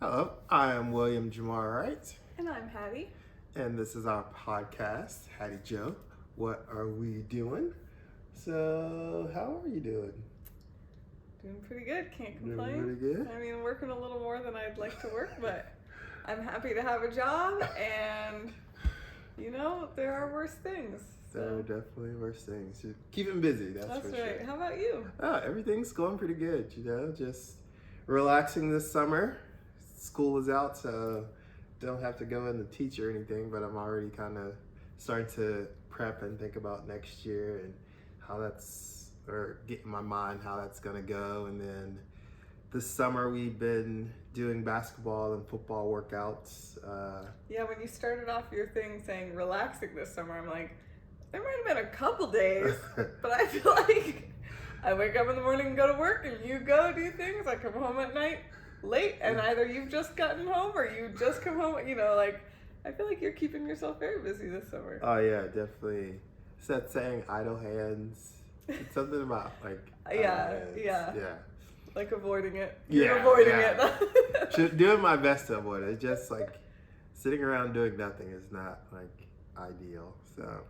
Hello, I am William Jamar Wright, And I'm Hattie. and this is our podcast, HattieJo. What are we doing? So, how are you doing? Doing pretty good, can't complain. Doing pretty good? I mean, working a little more than I'd like to work, but I'm happy to have a job, and, there are worse things. There are definitely worse things. You're keeping busy, that's for right. sure. How about you? Everything's going pretty good, just relaxing this summer. School is out, so don't have to go in to teach or anything, but I'm already kind of starting to prep and think about next year and get in my mind how that's gonna go. And then this summer we've been doing basketball and football workouts. Yeah, when you started off your thing saying relaxing this summer, I'm like, there might have been a couple days, but I feel like I wake up in the morning and go to work, and you go do things. I come home at night late, and either you've just gotten home or you just come home. I feel like you're keeping yourself very busy this summer. Oh yeah, definitely. It's that saying, idle hands. It's something about Yeah. Like avoiding it. You're Yeah, avoiding yeah. it. Doing my best to avoid it. It's just like sitting around doing nothing is not ideal. So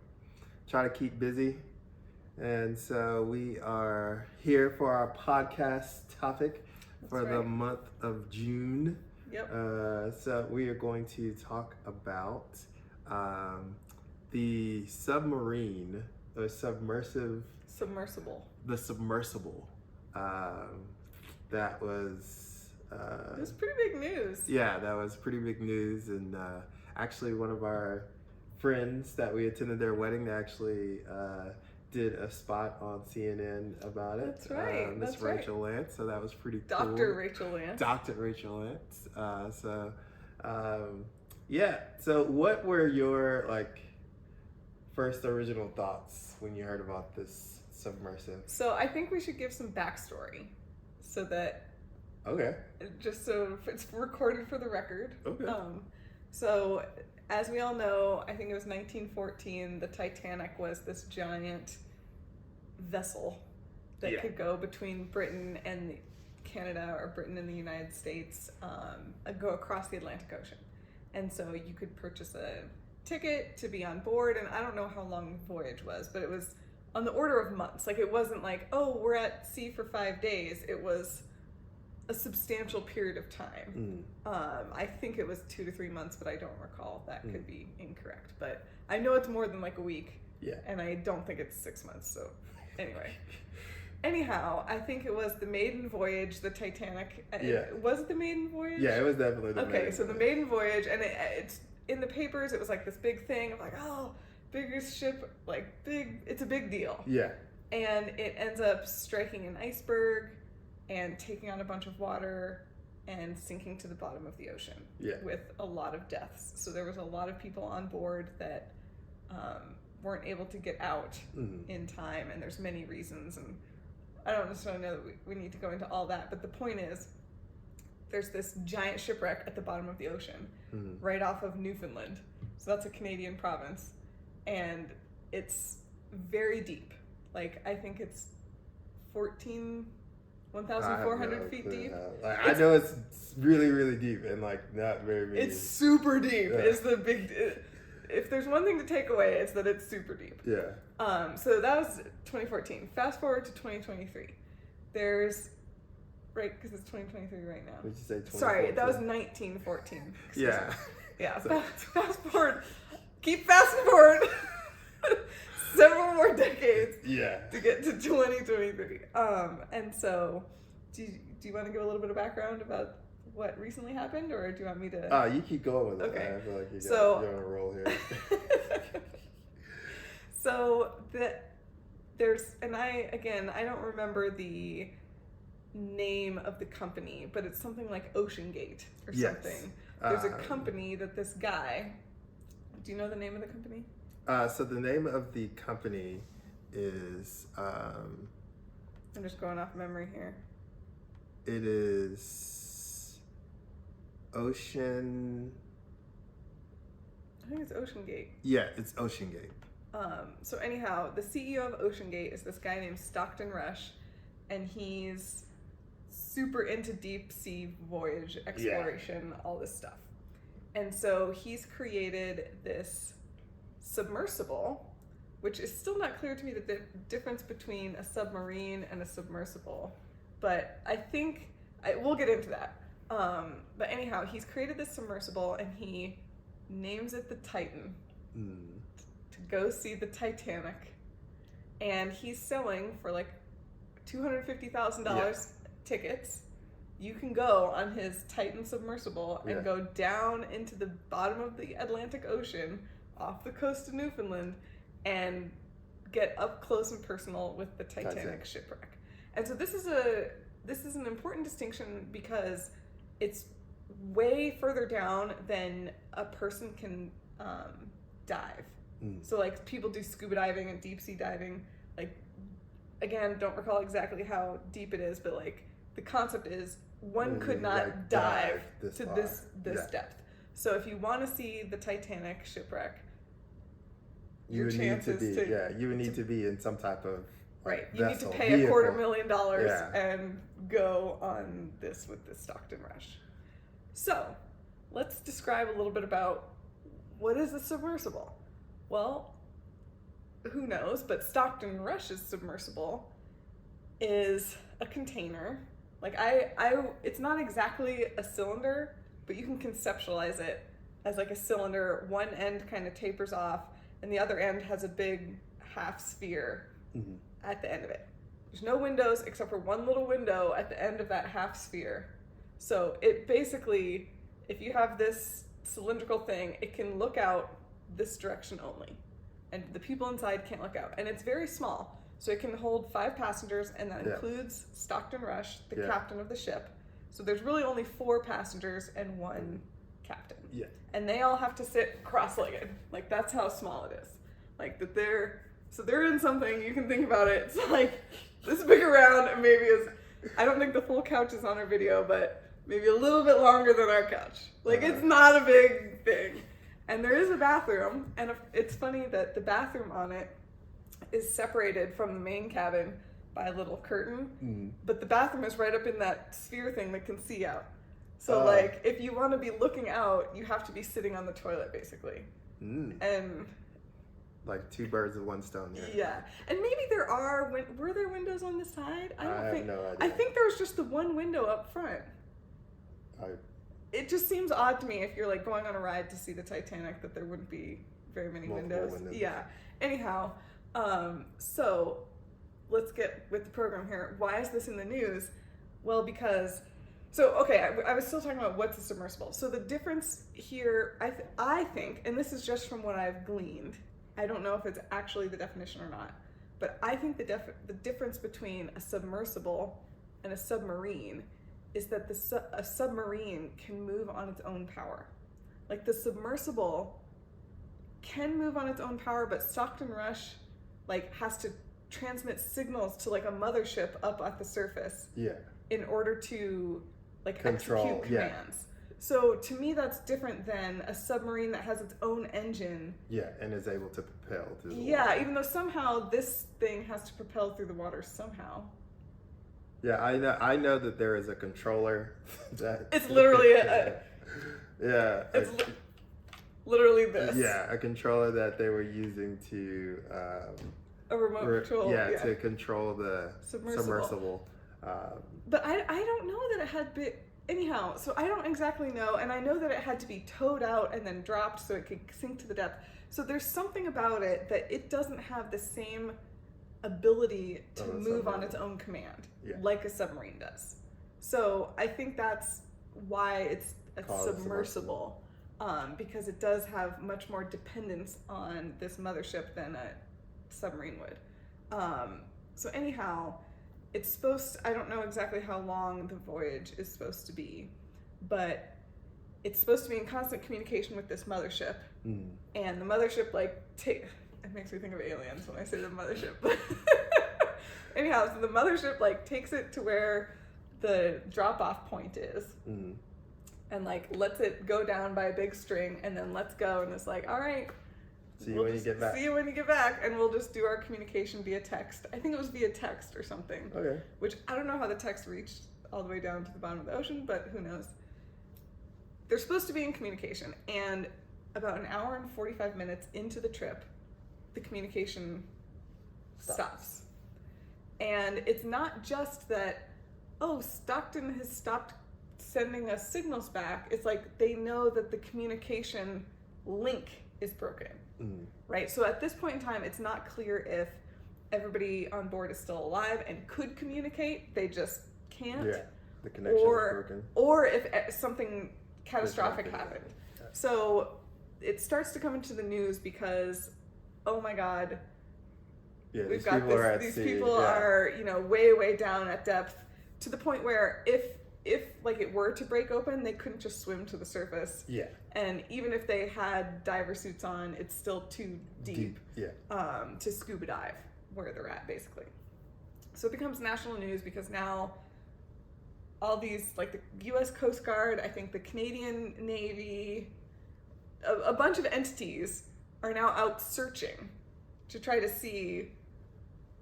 try to keep busy. And so we are here for our podcast topic for the month of June. Yep. So we are going to talk about the submarine or Submersible. the submersible. That was It was pretty big news. yeah, that was pretty big news, and actually one of our friends that we attended their wedding actually did a spot on CNN about it. That's right. Miss Rachel Lance, so that was pretty cool. Dr. Rachel Lance. Dr. Rachel Lance. So what were your first original thoughts when you heard about this submersive? So I think we should give some backstory so that just so it's recorded for the record. Okay. So as we all know, I think it was 1914, the Titanic was this giant vessel that could go between Britain and Canada, or Britain and the United States, go across the Atlantic Ocean. And so you could purchase a ticket to be on board, and I don't know how long the voyage was, but it was on the order of months. It wasn't like, oh, we're at sea for 5 days. It was a substantial period of time. I think it was 2 to 3 months, but I don't recall. That could be incorrect. But I know it's more than a week. Yeah. And I don't think it's 6 months. So anyway. Anyhow, I think it was the maiden voyage, the Titanic. Yeah. Was it the maiden voyage? Yeah, it was definitely the maiden the maiden voyage, and it's in the papers. It was this big thing of biggest ship, it's a big deal. Yeah. And it ends up striking an iceberg and taking on a bunch of water and sinking to the bottom of the ocean with a lot of deaths. So there was a lot of people on board that weren't able to get out in time, and there's many reasons, and I don't necessarily know that we need to go into all that, but the point is there's this giant shipwreck at the bottom of the ocean right off of Newfoundland. So that's a Canadian province, and it's very deep. I think it's 1,400 feet deep. I know it's really, really deep and not very deep. It's super deep. Is the big. If there's one thing to take away, it's that it's super deep. Yeah. So that was 2014. Fast forward to 2023. There's because it's 2023 right now. Would you say 2014? Sorry, that was 1914. Yeah. Yeah. Fast forward. Keep fast forward. Several more decades to get to 2023. And so do you want to give a little bit of background about what recently happened, or do you want me to? You keep going with it. Okay. I feel like you're on a roll here. So I don't remember the name of the company, but it's something like Ocean Gate or something. There's a company that this guy, do you know the name of the company? So the name of the company is I'm just going off memory here. It is Ocean. I think it's Ocean Gate. Yeah, it's Ocean Gate. So anyhow, the CEO of Ocean Gate is this guy named Stockton Rush, and he's super into deep sea voyage exploration, all this stuff. And so he's created this submersible, which is still not clear to me the difference between a submarine and a submersible. But I think, we'll get into that. But anyhow, he's created this submersible and he names it the Titan to go see the Titanic. And he's selling for like $250,000 tickets. You can go on his Titan Submersible and go down into the bottom of the Atlantic Ocean off the coast of Newfoundland and get up close and personal with the Titanic shipwreck. And so this is an important distinction because it's way further down than a person can dive. So like people do scuba diving and deep sea diving. Like, again, don't recall exactly how deep it is, but like the concept is one could not dive to this depth. So if you want to see the Titanic shipwreck, you would need to be in some type of you need to pay $250,000 and go on this with the Stockton Rush. So let's describe a little bit about what is a submersible. Well, who knows, but Stockton Rush's submersible is a container. Like it's not exactly a cylinder, but you can conceptualize it as like a cylinder. One end kind of tapers off and the other end has a big half sphere at the end of it. There's no windows except for one little window at the end of that half sphere. So it basically, if you have this cylindrical thing, it can look out this direction only. And the people inside can't look out. And it's very small. So it can hold 5 passengers, and that includes Stockton Rush, the captain of the ship. So there's really only 4 passengers and 1 captain. Yeah. And they all have to sit cross-legged. Like, that's how small it is. Like, that they're in something, you can think about it. It's like this big around, and maybe I don't think the full couch is on our video, but maybe a little bit longer than our couch. Like, it's not a big thing. And there is a bathroom, and it's funny that the bathroom on it is separated from the main cabin by a little curtain, but the bathroom is right up in that sphere thing that can see out. So like, if you want to be looking out, you have to be sitting on the toilet, basically. And like 2 birds with 1 stone here. Yeah, and maybe were there windows on the side? I have no idea. I think there was just the one window up front. It just seems odd to me if you're like going on a ride to see the Titanic that there wouldn't be very many windows. Yeah. Anyhow, so let's get with the program here. Why is this in the news? Well, because I was still talking about what's a submersible. So the difference here, I think, and this is just from what I've gleaned, I don't know if it's actually the definition or not, but I think the difference between a submersible and a submarine is that a submarine can move on its own power. Like, the submersible can move on its own power, but Stockton Rush like has to transmit signals to like a mothership up at the surface in order to like execute commands. So to me, that's different than a submarine that has its own engine. Yeah, and is able to propel through the water. Even though somehow this thing has to propel through the water somehow. Yeah, I know that there is a controller that... It's literally literally this. Yeah, a controller that they were using to... a remote control. To control the submersible. But I don't know that it had been... Anyhow, so I don't exactly know, and I know that it had to be towed out and then dropped so it could sink to the depth. So there's something about it that it doesn't have the same ability to move on its own command like a submarine does. So I think that's why it's a submersible, because it does have much more dependence on this mothership than a submarine would. So anyhow, it's I don't know exactly how long the voyage is supposed to be, but it's supposed to be in constant communication with this mothership. And the mothership, it makes me think of aliens when I say the mothership. Anyhow, so the mothership, takes it to where the drop-off point is. And, lets it go down by a big string, and then lets go, and it's like, all right, see you when you get back. See you when you get back, and we'll just do our communication via text. I think it was via text or something. Okay. Which I don't know how the text reached all the way down to the bottom of the ocean, but who knows. They're supposed to be in communication, and about an hour and 45 minutes into the trip, the communication stops. And it's not just that, oh, Stockton has stopped sending us signals back. It's like they know that the communication link is broken, right? So at this point in time, it's not clear if everybody on board is still alive and could communicate, they just can't. Yeah, the connection is broken. Or if something catastrophic happened. Yeah. So it starts to come into the news because, oh my God, we've got these people are, you know, way down at depth, to the point where if like it were to break open, they couldn't just swim to the surface. Yeah. And even if they had diver suits on, it's still too deep. To scuba dive where they're at, basically. So it becomes national news because now all these, like the U.S. Coast Guard, I think the Canadian Navy, a bunch of entities are now out searching to try to see,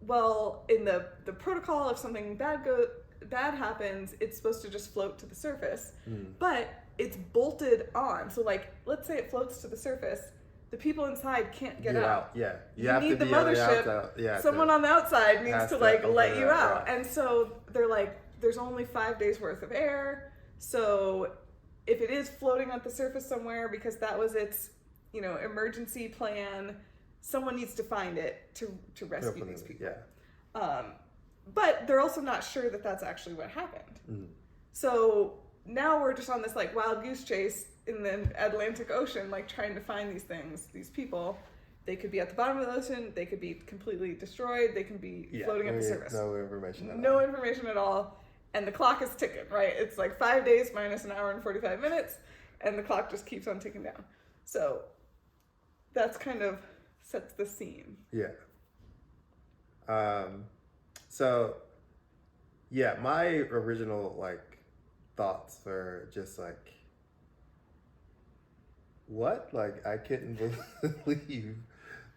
well, in the protocol, if something bad happens, it's supposed to just float to the surface, but it's bolted on. So like, let's say it floats to the surface, the people inside can't get out. Yeah, you have need to the mothership. Someone on the outside needs to like let you out. Yeah. And so they're like, there's only 5 days worth of air. So if it is floating at the surface somewhere because that was its, you know, emergency plan, someone needs to find it to rescue these people. Yeah. But they're also not sure that that's actually what happened. So now we're just on this like wild goose chase in the Atlantic Ocean, like trying to find these things, these people. They could be at the bottom of the ocean, they could be completely destroyed, they can be floating at the surface. No information at all. No information at all. And the clock is ticking, right? It's like 5 days minus an hour and 45 minutes, and the clock just keeps on ticking down. So that's kind of sets the scene. Yeah. So, yeah, my original, like, thoughts were just, like, what? Like, I couldn't believe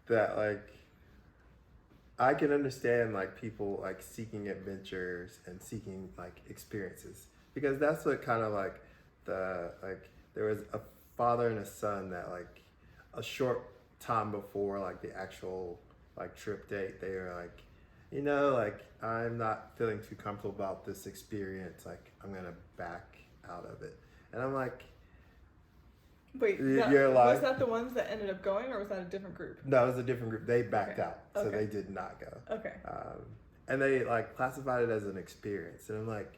that, like, I can understand, like, people, like, seeking adventures and seeking, like, experiences. Because that's what kind of, like, there was a father and a son that, like, a short time before, like, the actual, like, trip date, they were, like, you know, like, I'm not feeling too comfortable about this experience. Like, I'm going to back out of it. And I'm like, wait, you're alive? Was that the ones that ended up going, or was that a different group? No, it was a different group. They backed out, so they did not go. Okay. And they, like, classified it as an experience. And I'm like,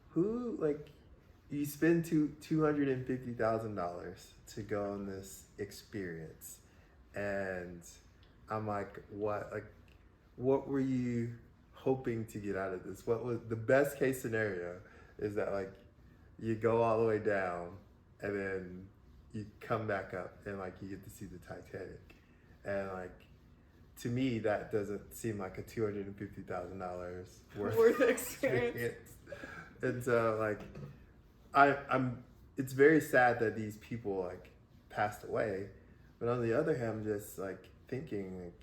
who, like, you spend $250,000 to go on this experience. And I'm like, what? Like, what were you hoping to get out of this? What was the best case scenario is that, like, you go all the way down and then you come back up and, like, you get to see the Titanic. And, like, to me, that doesn't seem like a $250,000 worth experience. And so, like, it's very sad that these people, like, passed away. But on the other hand, I'm just, like, thinking, like,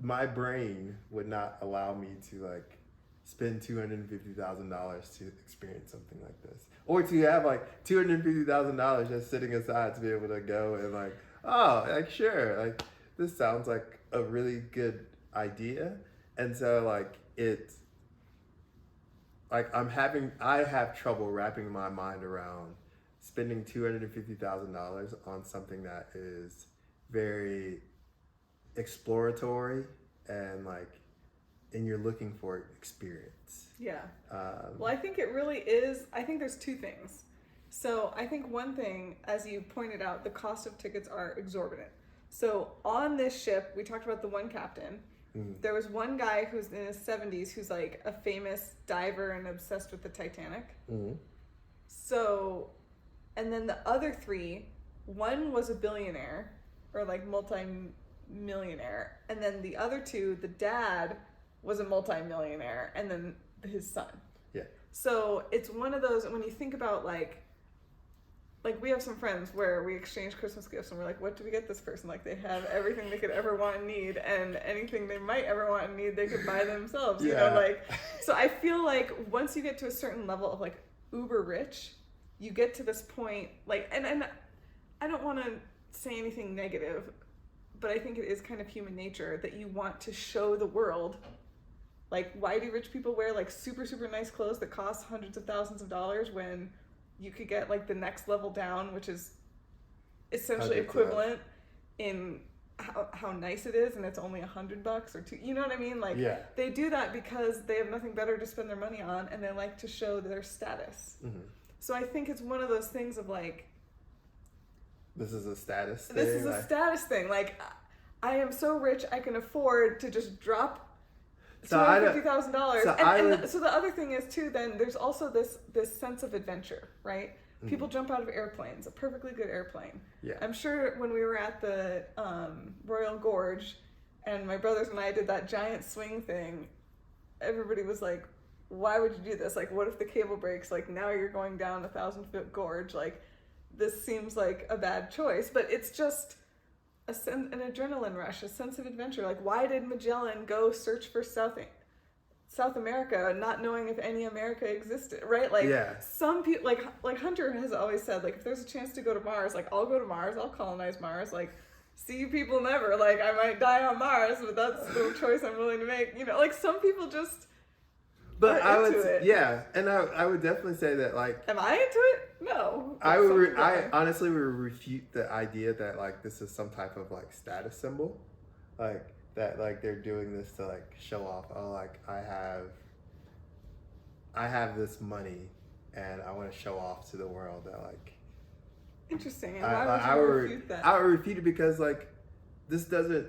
my brain would not allow me to, like, spend $250,000 to experience something like this, or to have, like, $250,000 just sitting aside to be able to go and, like, oh, like, sure, like, this sounds like a really good idea. And so, like, it's like I have trouble wrapping my mind around spending $250,000 on something that is very exploratory and, like, and you're looking for experience. Yeah. Well, I think it really is. I think there's two things. So I think one thing, as you pointed out, the cost of tickets are exorbitant. So on this ship, we talked about the one captain. There was one guy who's in his 70s who's, like, a famous diver and obsessed with the Titanic. So, and then the other three, one was a billionaire or, like, multi-millionaire, and then the other two, the dad was a multi-millionaire, and then his son. Yeah. So it's one of those, when you think about, like, like, we have some friends where we exchange Christmas gifts and we're like, what do we get this person? Like, they have everything they could ever want and need, and anything they might ever want and need, they could buy themselves, you know, like, so I feel like once you get to a certain level of, like, uber rich, you get to this point, like, and I don't want to say anything negative, but I think it is kind of human nature that you want to show the world, like, why do rich people wear, like, super, super nice clothes that cost hundreds of thousands of dollars when you could get, like, the next level down, which is essentially equivalent in how nice it is, and it's only $100 or $2, you know what I mean? Like, they do that because they have nothing better to spend their money on, and they like to show their status. Mm-hmm. So I think it's one of those things of, like, this is a status thing. This is a status thing. Like, I am so rich, I can afford to just drop $250,000. So the other thing is too, then there's also this sense of adventure, right? Mm-hmm. People jump out of airplanes, a perfectly good airplane. Yeah. I'm sure when we were at the Royal Gorge and my brothers and I did that giant swing thing, everybody was like, why would you do this? Like, what if the cable breaks? Like, now you're going down 1,000-foot gorge. Like, this seems like a bad choice, but it's just an adrenaline rush, a sense of adventure. Like, why did Magellan go search for South America, not knowing if any America existed, right? Like, some people, like Hunter has always said, like, if there's a chance to go to Mars, like, I'll go to Mars, I'll colonize Mars, like, see you people never, like, I might die on Mars, but that's the choice I'm willing to make, you know, like, some people just but I would, and I would definitely say that, like, am I into it? No. I honestly would refute the idea that, like, this is some type of, like, status symbol, like, that, like, they're doing this to, like, show off. Oh, like, I have this money, and I want to show off to the world that, like. Interesting. And why would you refute that? I would refute it because, like, this doesn't.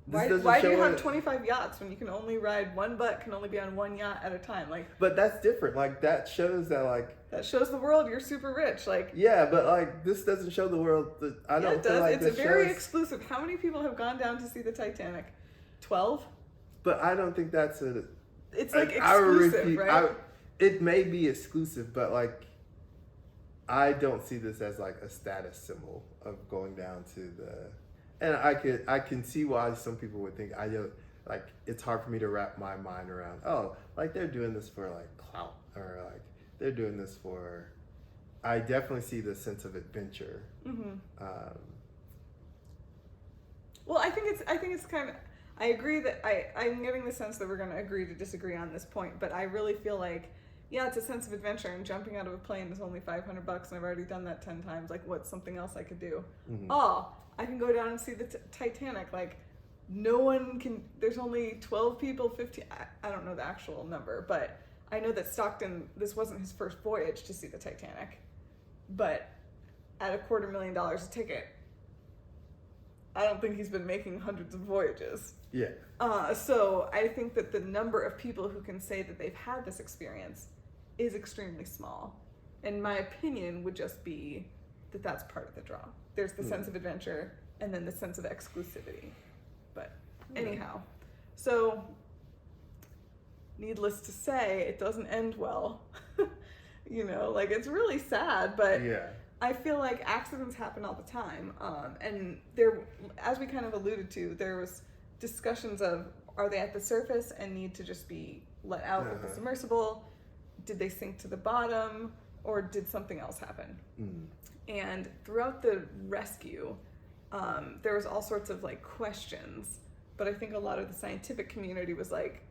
Why do you have 25 yachts when you can only ride one butt can only be on one yacht at a time? Like, but that's different. Like, that shows that, like, that shows the world you're super rich. Like, yeah, but, like, this doesn't show the world that I don't. It does. Like it's very exclusive. How many people have gone down to see the Titanic? 12. But I don't think that's a. It's like exclusive, right? It may be exclusive, but, like, I don't see this as, like, a status symbol of going down to the. And I can see why some people would think like, it's hard for me to wrap my mind around. Oh, like, they're doing this for, like, clout, or, like, they're doing this for. I definitely see the sense of adventure. Mm-hmm. Well, I think it's kind of. I agree that I'm getting the sense that we're going to agree to disagree on this point, but I really feel like, yeah, it's a sense of adventure, and jumping out of a plane is only $500, and I've already done that 10 times. Like, what's something else I could do? Mm-hmm. Oh, I can go down and see the Titanic. Like, no one can. There's only 12 people, 15. I don't know the actual number, but I know that Stockton. This wasn't his first voyage to see the Titanic, but at $250,000 a ticket, I don't think he's been making hundreds of voyages. Yeah. So I think that the number of people who can say that they've had this experience is extremely small. And my opinion would just be that that's part of the draw. There's the sense of adventure and then the sense of exclusivity. But anyhow, so needless to say, it doesn't end well. You know, like, it's really sad, but I feel like accidents happen all the time. And there, as we kind of alluded to, there was discussions of, are they at the surface and need to just be let out with the submersible? Did they sink to the bottom, or did something else happen? Mm. And throughout the rescue, there was all sorts of, like, questions, but I think a lot of the scientific community was like,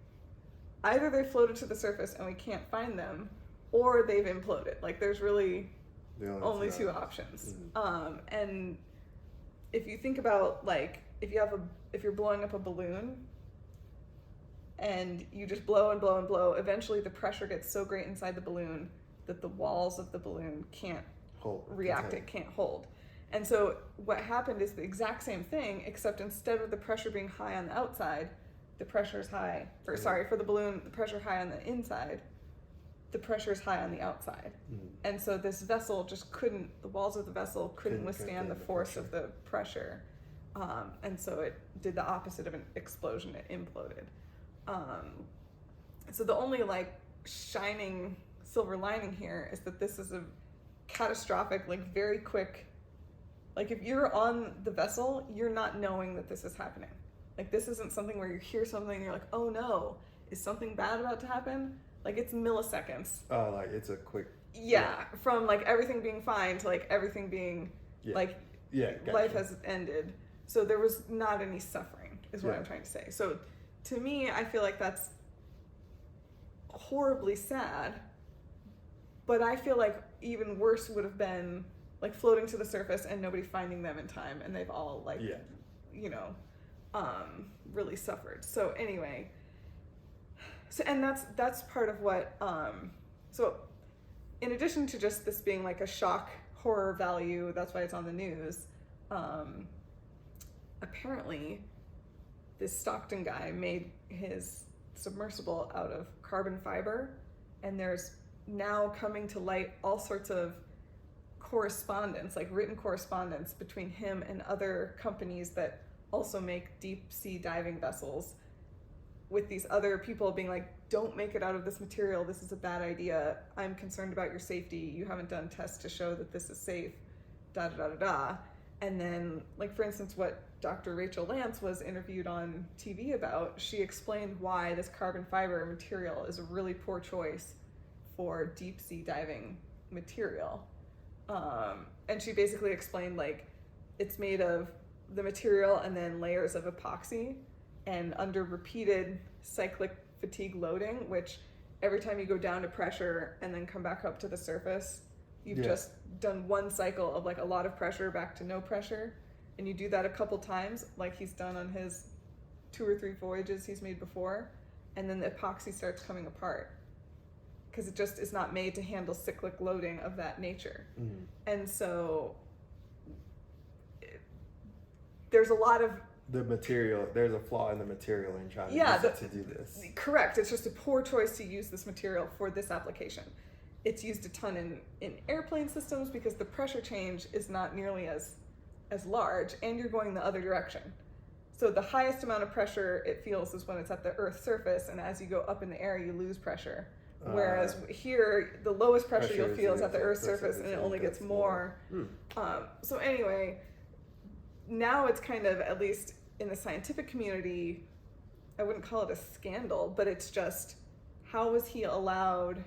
either they floated to the surface and we can't find them, or they've imploded. Like, there's really only two options. Mm-hmm. And if you think about, like, if you're blowing up a balloon and you just blow and blow and blow, eventually the pressure gets so great inside the balloon that the walls of the balloon can't it can't hold. And so what happened is the exact same thing, except instead of the pressure being high on the outside, the pressure is high, for the balloon, the pressure high on the inside, the pressure is high on the outside. Mm-hmm. And so this vessel just the walls of the vessel couldn't withstand the force of the pressure. And so it did the opposite of an explosion, it imploded. So the only, like, shining silver lining here is that this is a catastrophic, like very quick. Like if you're on the vessel, you're not knowing that this is happening. Like this isn't something where you hear something and you're like, oh no, is something bad about to happen? Like it's milliseconds. Oh, like it's a quick. Yeah, from like everything being fine to like everything being like life has ended. So there was not any suffering, is what I'm trying to say. So to me, I feel like that's horribly sad. But I feel like even worse would have been like floating to the surface and nobody finding them in time, and they've all like, you know, really suffered. So anyway, so and that's part of what. So in addition to just this being like a shock horror value, that's why it's on the news. Apparently, this Stockton guy made his submersible out of carbon fiber, and there's now coming to light all sorts of correspondence, like written correspondence between him and other companies that also make deep sea diving vessels, with these other people being like, don't make it out of this material, this is a bad idea, I'm concerned about your safety, you haven't done tests to show that this is safe, da da da da da. And then, like for instance, what Dr. Rachel Lance was interviewed on TV about, she explained why this carbon fiber material is a really poor choice for deep sea diving material. And she basically explained like it's made of the material and then layers of epoxy, and under repeated cyclic fatigue loading, which every time you go down to pressure and then come back up to the surface, you've just done one cycle of like a lot of pressure back to no pressure, and you do that a couple times like he's done on his 2 or 3 voyages he's made before, and then the epoxy starts coming apart because it just is not made to handle cyclic loading of that nature. And so there's a lot of there's a flaw in the material in trying to use it to do this. Correct. It's just a poor choice to use this material for this application. It's used a ton in airplane systems because the pressure change is not nearly as large, and you're going the other direction. So the highest amount of pressure it feels is when it's at the Earth's surface, and as you go up in the air, you lose pressure. Whereas here, the lowest pressure you'll feel is at the Earth's surface, and it only gets more. So anyway, now it's kind of, at least in the scientific community, I wouldn't call it a scandal, but it's just, how was he allowed,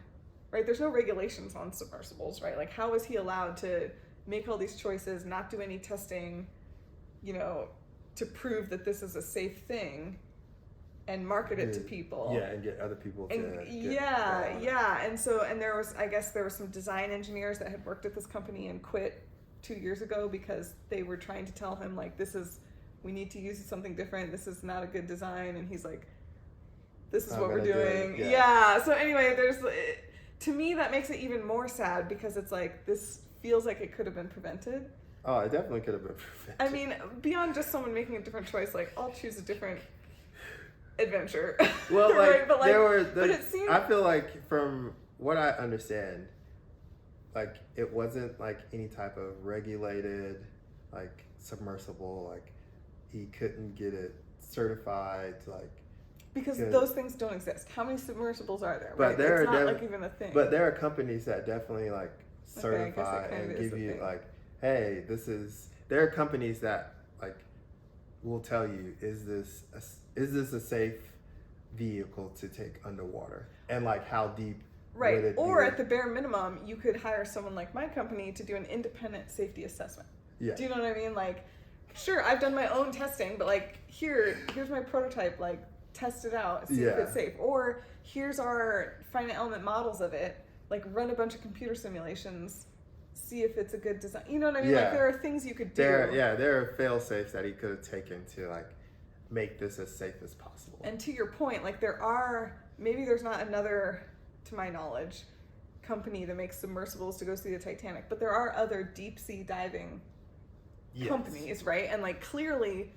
right? There's no regulations on submersibles, right? Like, how was he allowed to make all these choices, not do any testing, you know, to prove that this is a safe thing and market it to people? Yeah, and get other people to And so, and there were some design engineers that had worked at this company and quit 2 years ago because they were trying to tell him like, we need to use something different, this is not a good design, and he's like, this is what we're doing. So anyway, to me that makes it even more sad because it's like, this feels like it could have been prevented. Oh, it definitely could have been prevented. I mean, beyond just someone making a different choice, like, I'll choose a different adventure. Well, like, right? But it seemed, I feel like from what I understand, like, it wasn't like any type of regulated, like, submersible, like, he couldn't get it certified, like, because those things don't exist. How many submersibles are there? But right? It's not like even a thing. But there are companies that definitely like certify and give you like, hey, there are companies that like will tell you, is this a safe vehicle to take underwater, and like how deep would it or be? at the bare minimum you could hire someone like my company to do an independent safety assessment. Do you know what I mean? Like, sure, I've done my own testing, but like, here's my prototype, like, test it out, see if it's safe. Or here's our finite element models of it, like, run a bunch of computer simulations, see if it's a good design. You know what I mean? Like, there are things you could do. There are fail safes that he could have taken to like make this as safe as possible. And to your point, like, there's not another, to my knowledge, company that makes submersibles to go see the Titanic, but there are other deep sea diving companies, right? And like, clearly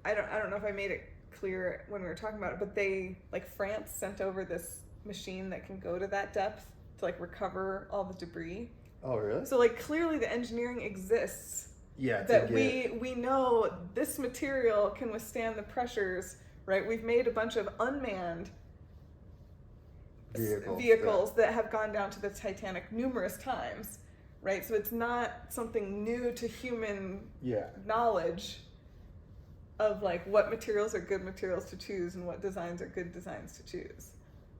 I don't know if I made it clear when we were talking about it, but they, like, France sent over this machine that can go to that depth to like recover all the debris. Oh, really? So like, clearly the engineering exists. We know this material can withstand the pressures, right? We've made a bunch of unmanned vehicles that have gone down to the Titanic numerous times, right? So it's not something new to human knowledge of like what materials are good materials to choose and what designs are good designs to choose.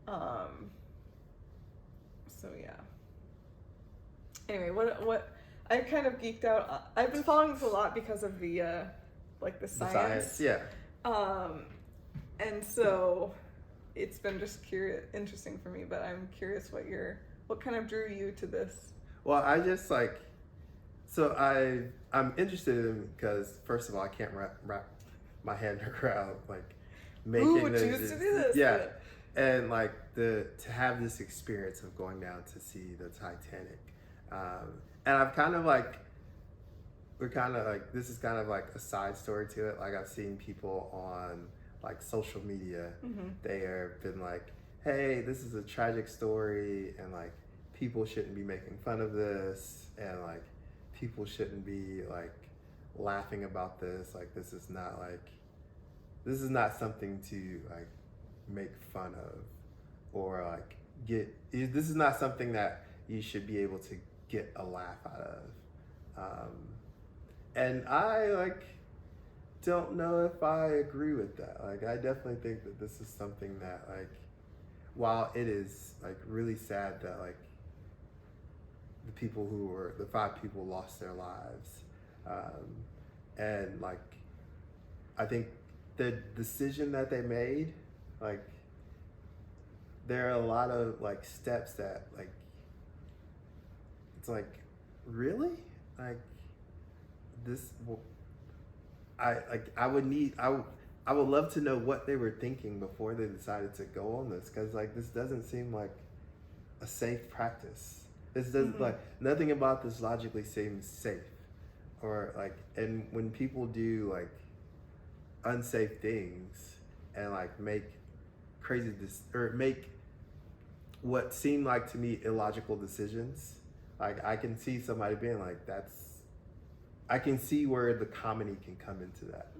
So yeah. Anyway, what I kind of geeked out. I've been following this a lot because of the like the science. And so it's been just interesting for me, but I'm curious what kind of drew you to this? Well, I just like, so I'm interested in, because first of all, I can't wrap my hand around like making choose to do this. Yeah. And like to have this experience of going down to see the Titanic. And I've kind of like, this is kind of like a side story to it. Like I've seen people on like social media, they have been like, hey, this is a tragic story, and like people shouldn't be making fun of this, and like people shouldn't be like laughing about this. Like this is not something to like make fun of, or like this is not something that you should be able to get a laugh out of. And I like don't know if I agree with that. Like I definitely think that this is something that like, while it is like really sad that like the 5 people lost their lives, and like I think the decision that they made, like there are a lot of like steps that like, it's like, really, like this. I would love to know what they were thinking before they decided to go on this, because like this doesn't seem like a safe practice. This doesn't like, nothing about this logically seems safe, or like, and when people do like unsafe things and like make make what seem like to me illogical decisions, like I can see somebody being like, I can see where the comedy can come into that.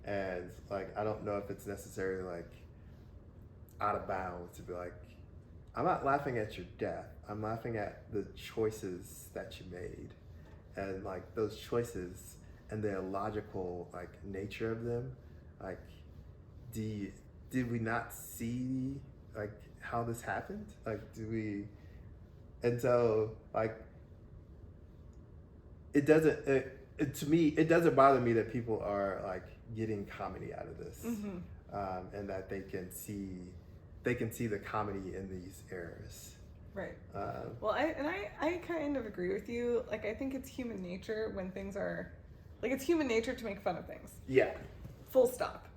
And like, I don't know if it's necessarily like out of bounds to be like, I'm not laughing at your death. I'm laughing at the choices that you made, and like those choices and the illogical like nature of them. Like, did we not see like how this happened? Like, and so like, to me, it doesn't bother me that people are like getting comedy out of this, and that they can see the comedy in these errors. Right. Well, I kind of agree with you. Like, I think it's human nature when things are, like, it's human nature to make fun of things. Yeah. Full stop.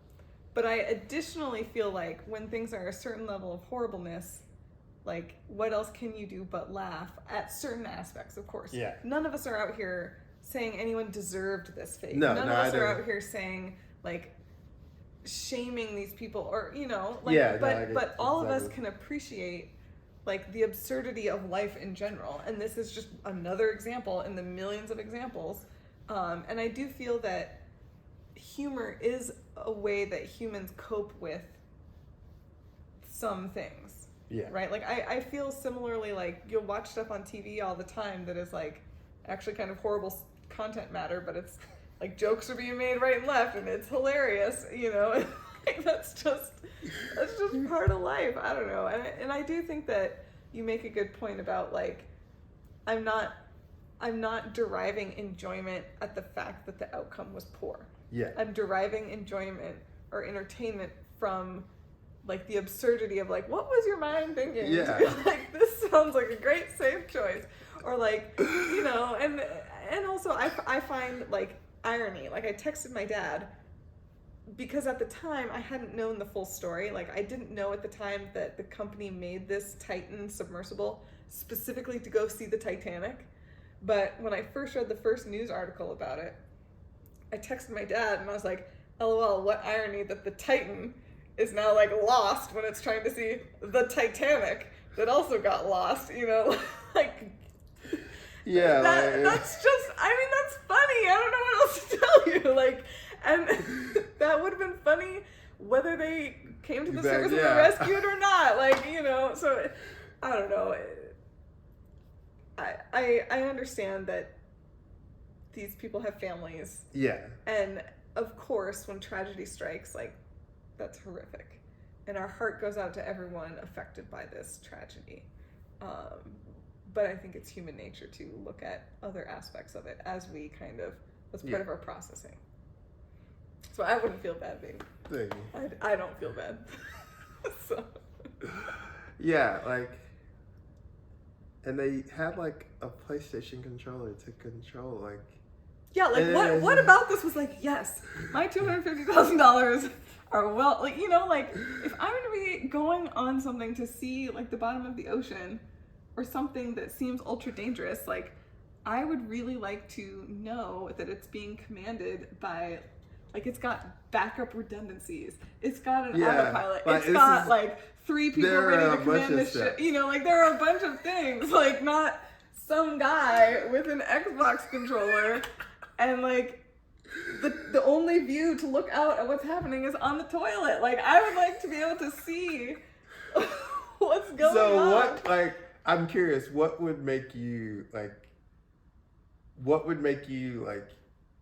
But I additionally feel like when things are a certain level of horribleness, like, what else can you do but laugh at certain aspects, of course. Yeah. None of us are out here saying anyone deserved this fate. None of us are out here saying, like, shaming these people, or, you know, like, but all of us can appreciate like the absurdity of life in general, and this is just another example in the millions of examples. And I do feel that humor is a way that humans cope with some things. Yeah. Right? Like I feel similarly, like you'll watch stuff on TV all the time that is like actually kind of horrible content matter, but it's like jokes are being made right and left and it's hilarious, you know. Like that's just part of life. I don't know. And I do think that you make a good point about like, I'm not deriving enjoyment at the fact that the outcome was poor. Yeah. I'm deriving enjoyment or entertainment from like the absurdity of like, what was your mind thinking? Yeah. Like, this sounds like a great safe choice. Or like, you know, and also I find like irony. Like I texted my dad because at the time I hadn't known the full story. Like I didn't know at the time that the company made this Titan Submersible specifically to go see the Titanic. But when I first read the first news article about it, I texted my dad and I was like, LOL, what irony that the Titan is now like lost when it's trying to see the Titanic that also got lost, you know? Like, yeah, that's just, I mean, that's funny. I don't know what else to tell you. Like, and that would have been funny whether they came to the surface and were rescued or not. Like, you know, so I don't know. I understand that these people have families. Yeah. And of course, when tragedy strikes, like, that's horrific. And our heart goes out to everyone affected by this tragedy. But I think it's human nature to look at other aspects of it as we kind of, as part of our processing. So I wouldn't feel bad being. Thank you. I don't feel bad. So. Yeah, like, and they had like a PlayStation controller to control, like. Yeah, like what about this was like, yes, my $250,000 are well, like, you know, like if I'm going to be going on something to see like the bottom of the ocean or something that seems ultra dangerous, like I would really like to know that it's being commanded by, like, it's got backup redundancies, it's got an autopilot, it's got like 3 people ready to command this shit, you know, like there are a bunch of things, like not some guy with an Xbox controller and like the only view to look out at what's happening is on the toilet. Like I would like to be able to see what's going on. So what, like, I'm curious, what would make you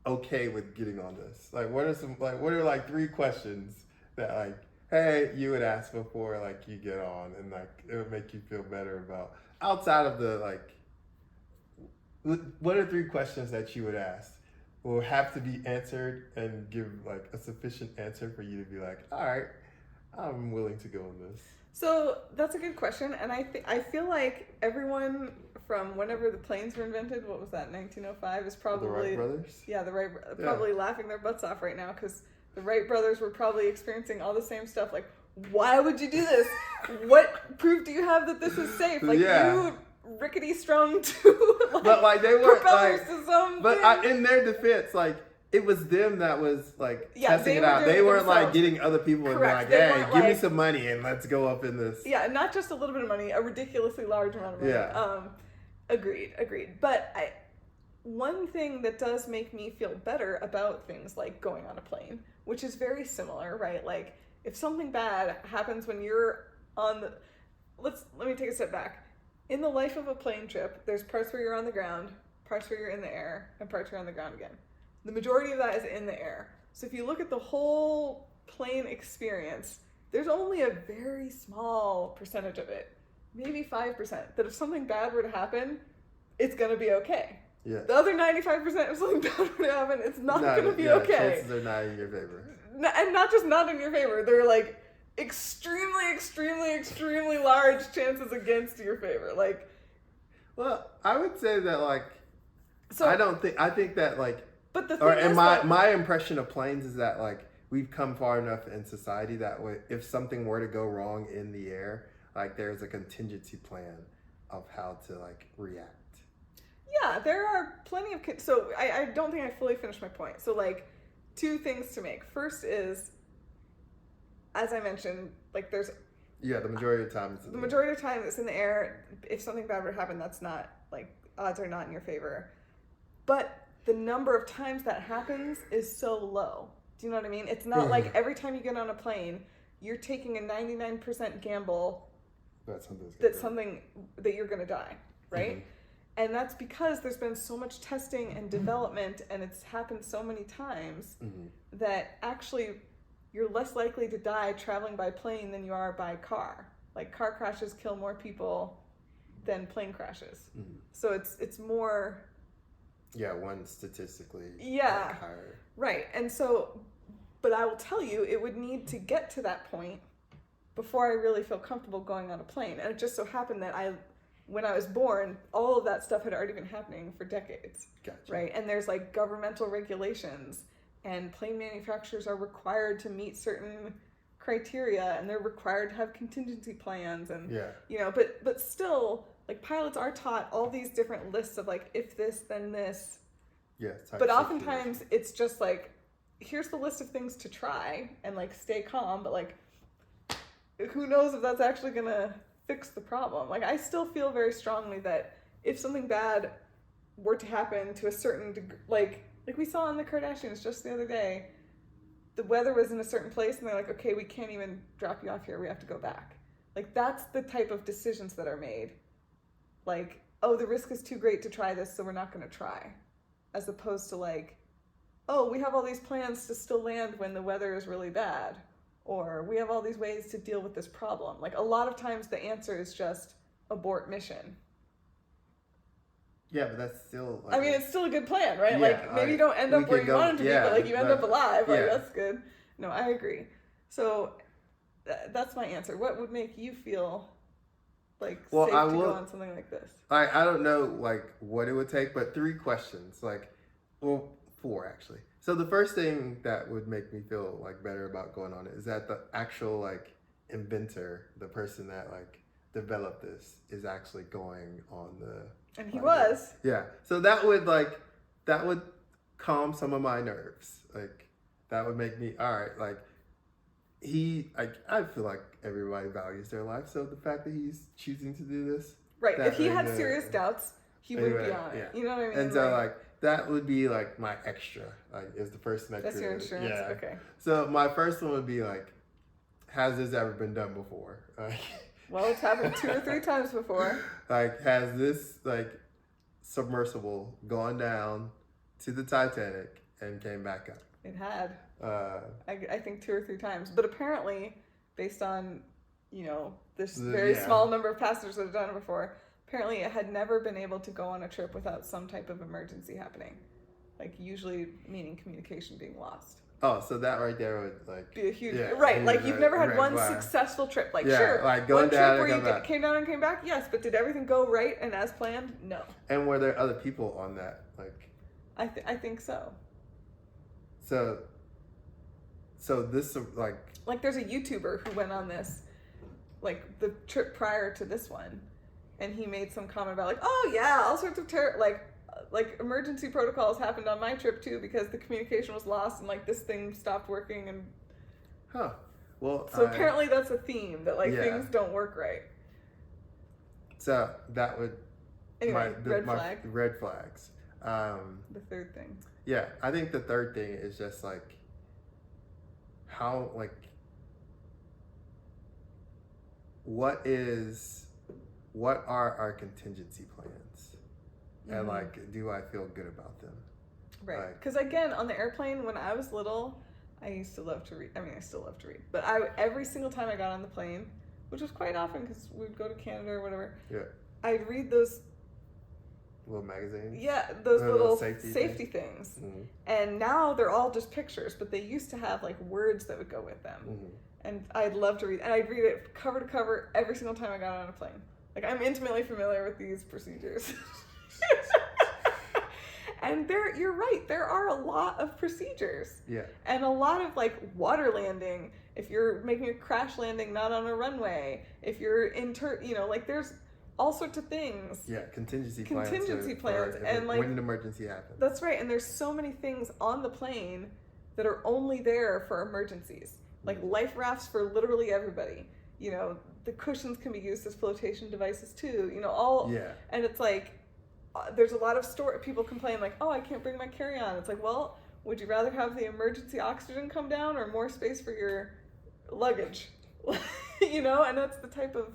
okay with getting on this? Like, what are like 3 questions that like, hey, you would ask before like you get on, and like it would make you feel better about, outside of the like, what are 3 questions that you would ask will have to be answered and give like a sufficient answer for you to be like, all right, I'm willing to go on this? So that's a good question, and I feel like everyone from whenever the planes were invented, what was that, 1905, is probably the Wright brothers. Yeah, probably laughing their butts off right now because the Wright brothers were probably experiencing all the same stuff. Like, why would you do this? What proof do you have that this is safe? Like you rickety strung to like, but like they weren't like, to some but in their defense, like it was them that was like testing it out. They weren't like getting other people and like, hey, give me some money and let's go up in this. Yeah, not just a little bit of money, a ridiculously large amount of money. Yeah. Agreed. But one thing that does make me feel better about things like going on a plane, which is very similar, right? Like if something bad happens when you're on the, let me take a step back. In the life of a plane trip, there's parts where you're on the ground, parts where you're in the air, and parts where you're on the ground again. The majority of that is in the air. So if you look at the whole plane experience, there's only a very small percentage of it, maybe 5%, that if something bad were to happen, it's going to be okay. Yeah. The other 95%, if something bad were to happen, it's not going to be okay. Chances are not in your favor. And not just not in your favor, they're like extremely, extremely, extremely large chances against your favor. Like, well, I would say that like, so I think that like, but the thing is my impression of planes is that like we've come far enough in society that if something were to go wrong in the air, like there's a contingency plan of how to like react. Yeah, there are plenty of so I don't think I fully finished my point. So like 2 things to make. First is, as I mentioned, like there's the majority of the time it's in the air. If something bad were to happen, that's not like, odds are not in your favor. But the number of times that happens is so low. Do you know what I mean? It's not like every time you get on a plane, you're taking a 99% gamble that you're going to die, right? Mm-hmm. And that's because there's been so much testing and development, and it's happened so many times that actually you're less likely to die traveling by plane than you are by car. Like car crashes kill more people than plane crashes. Mm-hmm. So it's more... Yeah, one statistically higher. Right. And so, but I will tell you, it would need to get to that point before I really feel comfortable going on a plane. And it just so happened that when I was born, all of that stuff had already been happening for decades. Gotcha. Right. And there's like governmental regulations, and plane manufacturers are required to meet certain criteria, and they're required to have contingency plans, and you know, but still, like pilots are taught all these different lists of like, if this then this. But oftentimes it's just like, here's the list of things to try and like stay calm, but like who knows if that's actually gonna fix the problem. Like I still feel very strongly that if something bad were to happen to a certain degree, like we saw in the Kardashians just the other day, the weather was in a certain place and they're like, okay, we can't even drop you off here, we have to go back. Like, that's the type of decisions that are made. Like, oh, the risk is too great to try this, so we're not going to try. As opposed to like, oh, we have all these plans to still land when the weather is really bad. Or we have all these ways to deal with this problem. Like, a lot of times the answer is just abort mission. Yeah, but that's still like... I mean, it's still a good plan, right? Yeah, like, maybe you don't end up where you wanted to be, but like you end up alive. Like, that's good. No, I agree. So that's my answer. What would make you feel like safe to go on something like this? I don't know like what it would take, but 3 questions. Like, well, 4 actually. So the first thing that would make me feel like better about going on it is that the actual like inventor, the person that like developed this, is actually going on the... And he was. Yeah. So that would calm some of my nerves. Like, that would make me, all right, like, I feel like everybody values their life. So the fact that he's choosing to do this. Right. If he had serious doubts, he would be on it. You know what I mean? And so like, that would be like my extra, like, is the person that that's your insurance? Yeah. Okay. So my first one would be like, has this ever been done before? Like, well, it's happened 2 or 3 times before. Like, has this like submersible gone down to the Titanic and came back up? It had. I think 2 or 3 times. But apparently, based on, this very small number of passengers that have done it before, apparently it had never been able to go on a trip without some type of emergency happening. Like, usually meaning communication being lost. Oh, so that right there would like be a huge right. Like, you've never had one successful trip. Like, sure, like going down trip where you came down and came back. Yes, but did everything go right and as planned? No. And were there other people on that? Like, I think so. So this like there's a YouTuber who went on this, like the trip prior to this one, and he made some comment about like, oh yeah, all sorts of like emergency protocols happened on my trip too because the communication was lost and like this thing stopped working and. Well. So apparently that's a theme that like things don't work right. So that would. Anyway, red flags. The third thing. Yeah, I think the third thing is just like. How like. What are our contingency plans? And like, do I feel good about them? Right. Because again, on the airplane, when I was little, I used to love to read. I mean, I still love to read. But every single time I got on the plane, which was quite often because we'd go to Canada or whatever, I'd read those little magazines. Yeah, those little safety things. Mm-hmm. And now they're all just pictures, but they used to have like words that would go with them. Mm-hmm. And I'd love to read, and I'd read it cover to cover every single time I got on a plane. Like, I'm intimately familiar with these procedures. And you're right, there are a lot of procedures. Yeah. And a lot of like water landing, if you're making a crash landing not on a runway, if you're like there's all sorts of things. Yeah, contingency plans. And like when an emergency happens. That's right, and there's so many things on the plane that are only there for emergencies. Like life rafts for literally everybody. The cushions can be used as flotation devices too. And it's like, there's a lot of people complain like, oh, I can't bring my carry-on. It's like, well, would you rather have the emergency oxygen come down or more space for your luggage? And that's the type of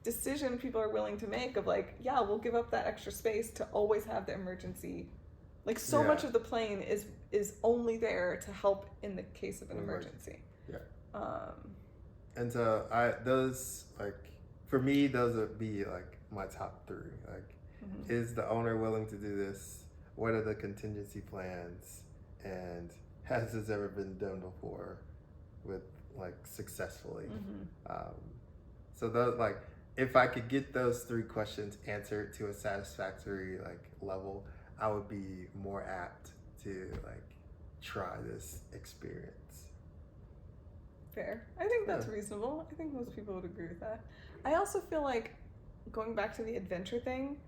decision people are willing to make of like, yeah, we'll give up that extra space to always have the emergency. Like, so much of the plane is only there to help in the case of an emergency. Yeah. And so for me, those would be like my top 3. Like, is the owner willing to do this? What are the contingency plans? And has this ever been done before with like successfully? So those, like, if I could get those 3 questions answered to a satisfactory like level, I would be more apt to like try this experience. Fair. I think that's reasonable. I think most people would agree with that. I also feel like, going back to the adventure thing,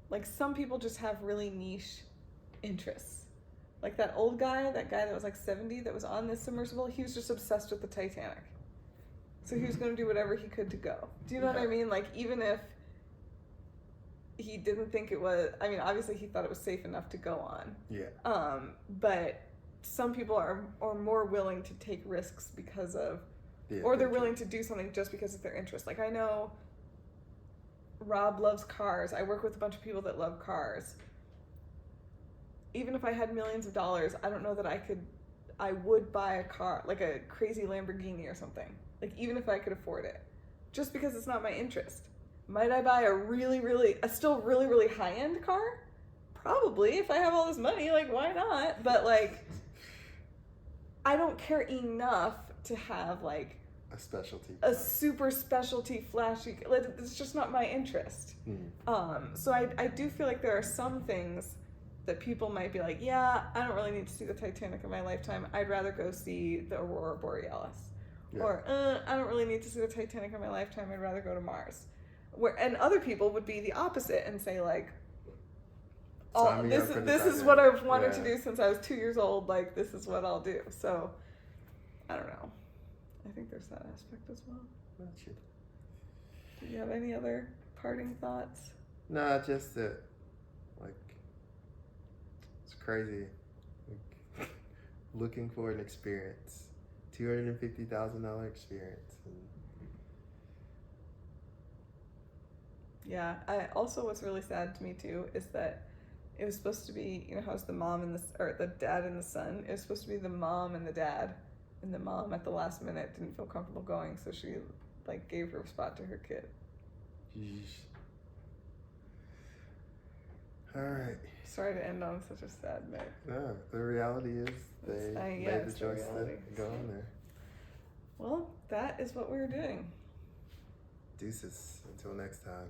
like some people just have really niche interests. Like that guy that was like 70 that was on this submersible, he was just obsessed with the Titanic. So he was going to do whatever he could to go. Do you know what I mean? Like, even if he didn't think it was, I mean, obviously he thought it was safe enough to go on. Yeah. But some people are more willing to take risks because of, The or they're adventure. willing to do something just because of their interest. Like I know Rob loves cars. I work with a bunch of people that love cars. Even if I had millions of dollars, I don't know that I would buy a car, like a crazy Lamborghini or something. Like even if I could afford it. Just because it's not my interest. Might I buy a still really high-end car? Probably, if I have all this money, like why not? But like, I don't care enough to have like a specialty. a super specialty flashy, like, it's just not my interest. So I do feel like there are some things that people might be like, yeah, I don't really need to see the Titanic in my lifetime. I'd rather go see the Aurora Borealis. Yeah. Or, I don't really need to see the Titanic in my lifetime. I'd rather go to Mars. And other people would be the opposite and say like, this is what I've wanted to do since I was 2 years old. Like, this is what I'll do. So, I don't know. I think there's that aspect as well. Gotcha. Do you have any other parting thoughts? No, just that, like, it's crazy. Like, looking for an experience. $250,000 experience. Yeah. What's really sad to me too is that it was supposed to be, you know how it's the mom and the dad and the son? It was supposed to be the mom and the dad. And the mom at the last minute didn't feel comfortable going, so she like gave her spot to her kid. Yeesh. All right. Sorry to end on such a sad note. No, the reality is they made the choice to go on there. Well, that is what we were doing. Deuces. Until next time.